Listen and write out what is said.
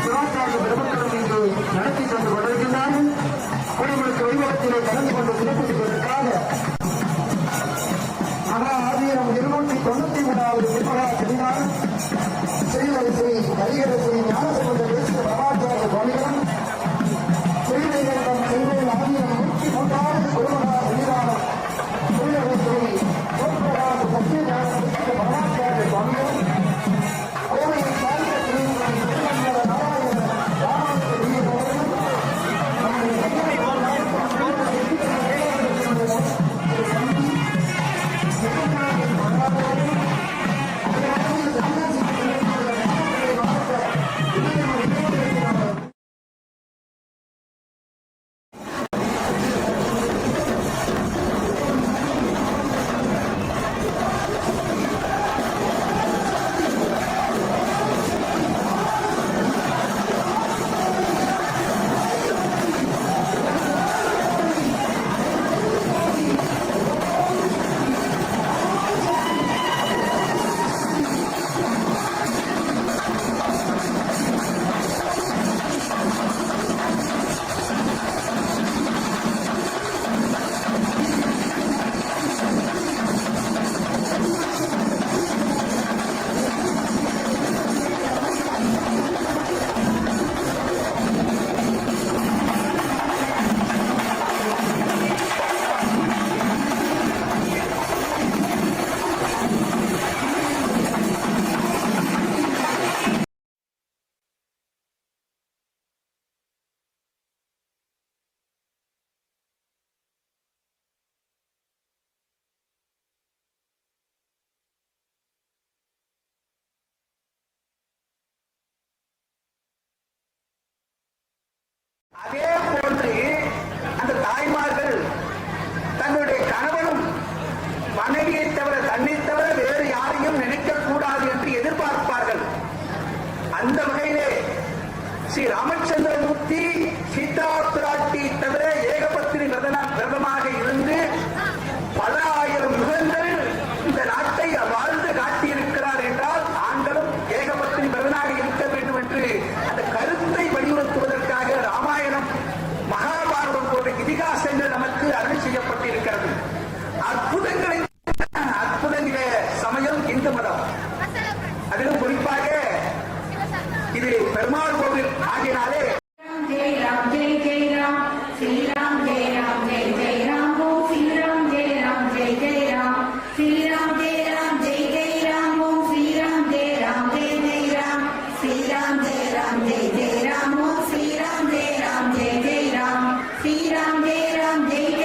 பெருமக்களும் இங்கு நடத்தி சென்று கொண்டிருக்கின்றார்கள். குடிமக்கள் வைபவத்திலே கலந்து கொண்டு சிறப்பிப்பதற்காக மகா ஆதீனம் 293வது நிர்மகா செமினார் ஸ்ரீமதி ஸ்ரீ ஹரிஹர ஸ்ரீ ஞானசம்பந்த தேசிய பிரபாச்சாரிய சுவாமிகளும் ஸ்ரீவைகுண்டம் செங்கோல் ஆதீனம் 103வது குருமகா செமினாரம் ஸ்ரீமதி ஸ்ரீ சோமபிரகாச சத்திய ஞான தேசிய பிரபாச்சாரிய சுவாமிகளும் கோவையை சார்ந்த ஸ்ரீ திருமங்கல நாராயண ராமானுஜ அவர்களும் அதே போன்று அந்த தாய்மார்கள் தன்னுடைய கணவனும் மனைவியை தவிர தன்னை தவிர வேறு யாரையும் நினைக்கக்கூடாது என்று எதிர்பார்ப்பார்கள். அந்த வகையிலே ஸ்ரீ ராமச்சந்திரமூர்த்தி சீதா பிராட்டி தவிர ஏகபத்தினி விரதமாக இருந்து பல ஆயிரம் யுகங்கள் இந்த நாட்டை வாழ்ந்து காட்டியிருக்கிறார் என்றால் ஆண்களும் ஏகபத்தினி விரதனாக இருக்க வேண்டும் என்று அந்த கருத்தை வலியுறுத்துவதற்காக ராமாயணம் மகாபாரதம் போன்ற இதிகாசங்கள் நமக்கு அருள் செய்யப்பட்டிருக்கிறது. அற்புதங்களே சமயம் இந்து மதம். அதிலும் குறிப்பாக இது பெருமாள் கோவில் ஆகினாலே ஜெய் ராம் ஜெய் ஜெய் ராம் ஸ்ரீராம் ஜெய் ராம் ஜெய் ஜெய் ராம் ஓம் ஸ்ரீராம் ஜெய் ராம் ஜெய் ஜெய் ராம் ஸ்ரீராம் ஜெய் ராம் ஜெய் ஜெய் ராம் ஓம் ஸ்ரீராம் ஜெய் ராம் ஜெய் ஜெய் ராம் ஸ்ரீராம் ஜெய் ராம் ஜெய் ஜெய் ராம் ஓம் ஸ்ரீராம் ஜெய் ராம் ஜெய் ஜெய் ராம் ஸ்ரீராம் ஜெய் ராம் ஜெய்